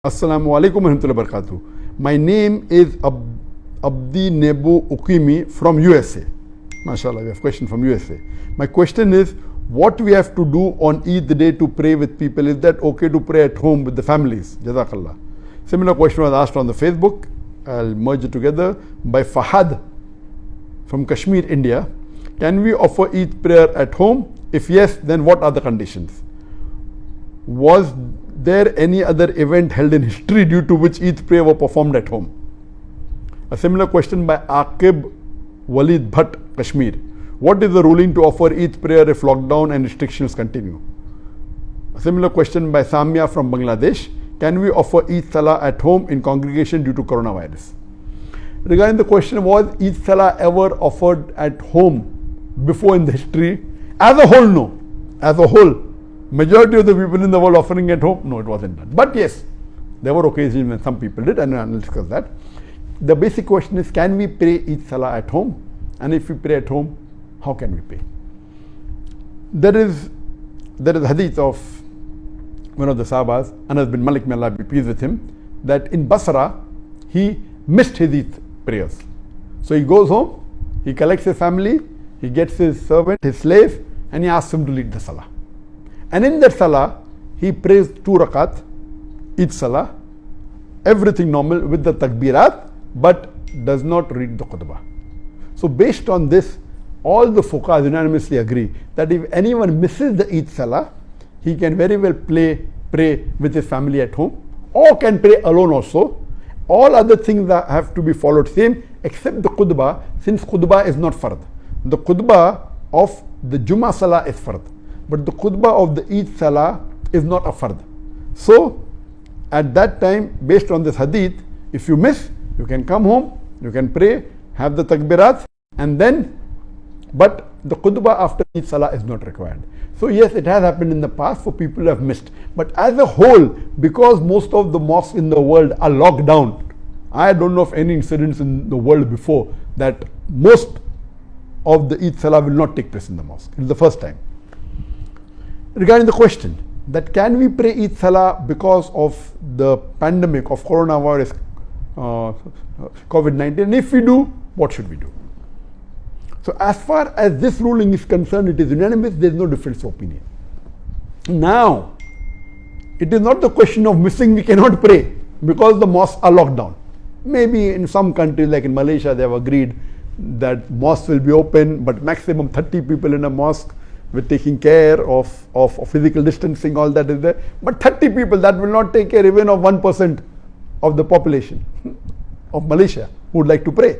Assalamu alaikum warahmatullahi wabarakatuh. My name is Abdi Nebu Ukimi from USA. MashaAllah, we have a question from USA. My question is, what we have to do on Eid day to pray with people? Is that okay to pray at home with the families? Jazakallah. Similar question was asked on the Facebook. I'll merge it together by Fahad from Kashmir, India. Can we offer Eid prayer at home? If yes, then what are the conditions? Was there any other event held in history due to which Eid prayer were performed at home? A similar question by Aqib Walid Bhatt, Kashmir. What is the ruling to offer Eid prayer if lockdown and restrictions continue? A similar question by Samia from Bangladesh. Can we offer Eid Salaah at home in congregation due to coronavirus? Regarding the question, was Eid Salaah ever offered at home before in the history? As a whole, no. As a whole, majority of the people in the world offering at home, no, it wasn't done. But yes, there were occasions when some people did, and I'll discuss that. The basic question is, can we pray Eid Salaah at home? And if we pray at home, how can we pray? There is a hadith of one of the Sahabas, Anas bin Malik, may Allah be pleased with him, that in Basra, he missed his Eid prayers. So he goes home, he collects his family, he gets his servant, his slave, and he asks him to lead the Salah. And in that Salah, he prays 2 rakat, Eid Salah, everything normal with the takbirat, but does not read the khutbah. So based on this, all the fuqahas unanimously agree that if anyone misses the Eid Salah, he can very well pray with his family at home, or can pray alone also. All other things that have to be followed same, except the khutbah, since khutbah is not fard. The khutbah of the Jummah Salah is fard, but the khutbah of the Eid Salah is not a fard. So at that time, based on this hadith, if you miss, you can come home, you can pray, have the takbirat, and then, but the khutbah after Eid Salah is not required. So yes, it has happened in the past for people who have missed. But as a whole, because most of the mosques in the world are locked down, I don't know of any incidents in the world before that most of the Eid Salah will not take place in the mosque. It's the first time. Regarding the question that can we pray Eid Salah because of the pandemic of coronavirus, COVID-19, and if we do, what should we do? So as far as this ruling is concerned, it is unanimous, there is no difference of opinion. Now, it is not the question of missing, we cannot pray because the mosques are locked down. Maybe in some countries like in Malaysia, they have agreed that mosques will be open, but maximum 30 people in a mosque with taking care of physical distancing, all that is there. But 30 people, that will not take care even of 1% of the population of Malaysia who would like to pray.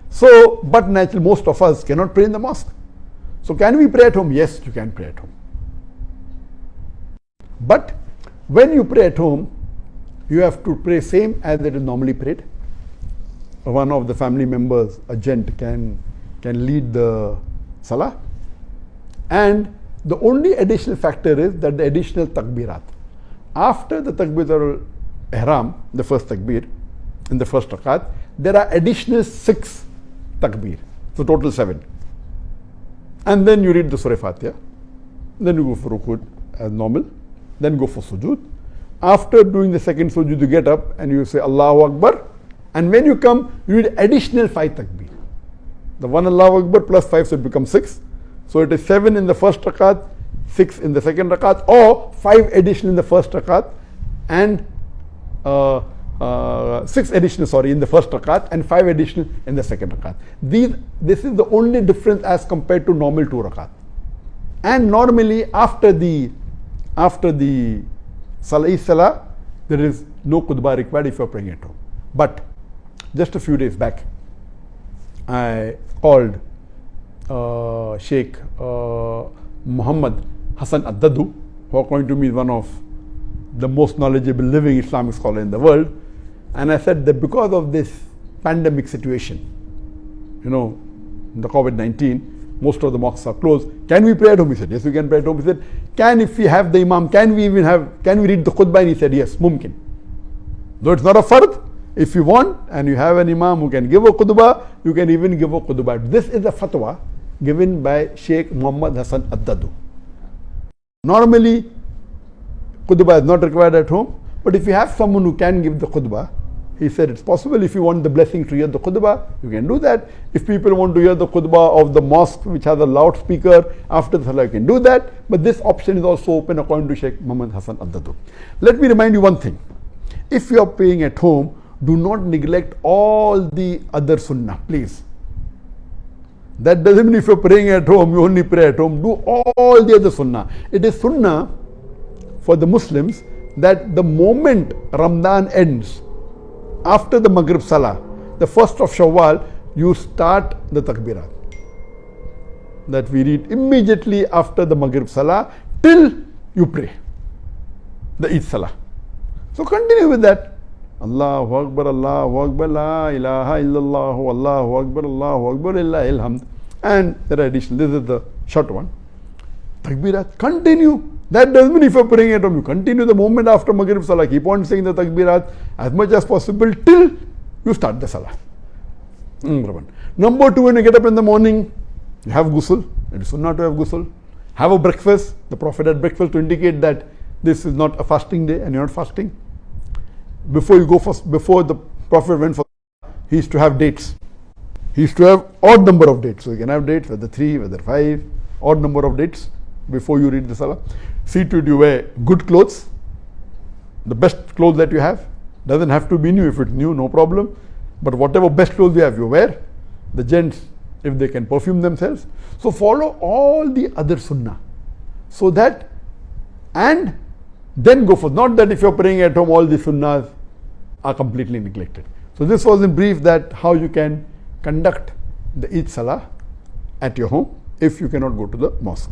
So, but naturally most of us cannot pray in the mosque. So can we pray at home? Yes, you can pray at home. But when you pray at home, you have to pray same as it is normally prayed. One of the family members, a gent, can lead the Salah. And the only additional factor is that the additional takbirat. After the takbir al-ihram, the first takbir, in the first rakat, there are additional 6 takbir, so total 7. And then you read the Surah Fatiha, then you go for rukud as normal, then go for sujood. After doing the second sujood, you get up and you say Allahu Akbar, and when you come, you read additional 5 takbir. The one Allahu Akbar plus 5, so it becomes 6. So it is 7 in the first rakat, 6 in the second rakat, or 5 additional in the first rakat, and 6 additional, in the first rakat, and 5 additional in the second rakat. This is the only difference as compared to normal 2 rakat. And normally after the Salah, there is no khutbah required if you are praying at home. But just a few days back, I called Sheikh Muhammad Hassan Addadu, who according to me is one of the most knowledgeable living Islamic scholar in the world. And I said that because of this pandemic situation, the COVID-19, most of the mosques are closed. Can we pray at home? He said, yes, we can pray at home. He said, if we have the imam, can we read the khutbah? And he said, yes, mumkin. Though it's not a fard, if you want and you have an imam who can give a khutbah, you can even give a khutbah. This is a fatwa given by Sheikh Muhammad Hassan Addadu. Normally, khutbah is not required at home, But if you have someone who can give the khutbah, he said it's possible. If you want the blessing to hear the khutbah, you can do that. If people want to hear the khutbah of the mosque which has a loudspeaker after the salah, you can do that. But this option is also open according to Sheikh Muhammad Hassan Addadu. Let me remind you one thing. If you are praying at home, do not neglect all the other sunnah, please. That doesn't mean if you're praying at home, you only pray at home. Do all the other sunnah. It is sunnah for the Muslims that the moment Ramadan ends, after the Maghrib Salah, the 1st of Shawwal, you start the takbirat. That we read immediately after the Maghrib Salah till you pray the Eid Salaah. So continue with that. Allahu Akbar, La ilaha illallah, Allahu Akbar, Illahil hamd. And there are additional, this is the short one. Takbirat, continue. That doesn't mean if you're praying at home, you continue the moment after Maghrib Salah. Keep on saying the takbirat as much as possible till you start the Salah. Number 2, when you get up in the morning, you have ghusl. It is sunnah to have ghusl. Have a breakfast. The Prophet had breakfast to indicate that this is not a fasting day and you're not fasting. Before the Prophet went for Salah, he used to have dates. He used to have odd number of dates. So you can have dates, whether 3, whether 5, odd number of dates before you read the Salah. See to it you wear good clothes, the best clothes that you have. Doesn't have to be new. If it's new, no problem. But whatever best clothes you have, you wear. The gents, if they can perfume themselves. So follow all the other sunnah. So that, and then go for, not that if you're praying at home, all the sunnahs are completely neglected. So this was in brief that how you can conduct the Eid Salah at your home if you cannot go to the mosque.